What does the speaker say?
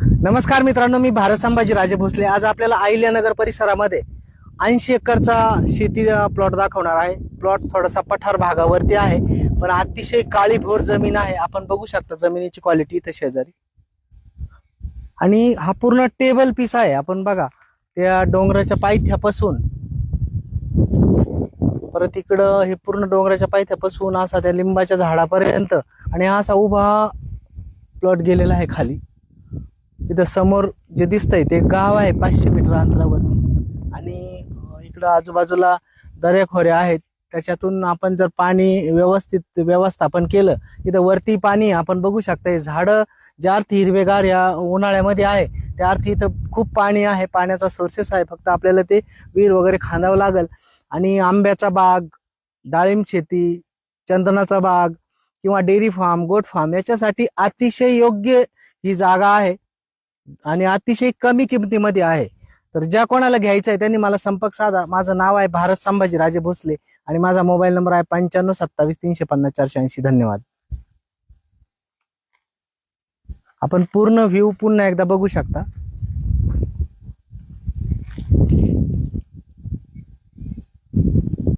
नमस्कार मित्रांनो, मी भारत संभाजी राजे भोसले. आज आपल्याला अहिल्यानगर परिसरामध्ये 80 एकरचा शेती प्लॉट दाखवणार आहे. प्लॉट थोडासा पठार भागावरती आहे, पण अतिशय काळीभोर जमीन आहे. आपण बघू शकता जमिनीची क्वालिटी इथे शेजारी. आणि हा पूर्ण टेबल पीस आहे. आपण बघा त्या डोंगराच्या पायथ्यापासून परत इकडं हे पूर्ण डोंगराच्या पायथ्यापासून असा त्या लिंबाच्या झाडापर्यंत आणि असा उभा प्लॉट गेलेला आहे खाली. इथं समोर जे दिसतंय ते गाव आहे 500 मीटर अंतरावरती. आणि इकडं आजूबाजूला दऱ्याखोऱ्या आहेत. त्याच्यातून आपण जर पाणी व्यवस्थित व्यवस्थापन केलं, इथं वरती पाणी आपण बघू शकता. हे झाडं ज्या अर्थी हिरवेगार या उन्हाळ्यामध्ये आहे, त्या अर्थी इथं खूप पाणी आहे. पाण्याचा सोर्सेस आहे, फक्त आपल्याला ते विहीर वगैरे खांदावं लागेल. आणि आंब्याचा बाग, डाळिंब शेती, चंदनाचा बाग किंवा डेअरी फार्म, गोट फार्म याच्यासाठी अतिशय योग्य ही जागा आहे आणि अतिशय कमी किमतीमध्ये आहे. तर ज्या कोणाला घ्यायचं आहे त्यांनी मला संपर्क साधा. माझं नाव आहे भारत संभाजी राजे भोसले आणि माझा मोबाईल नंबर आहे 95272350 480. धन्यवाद. आपण पूर्ण व्ह्यू पुन्हा एकदा बघू शकता.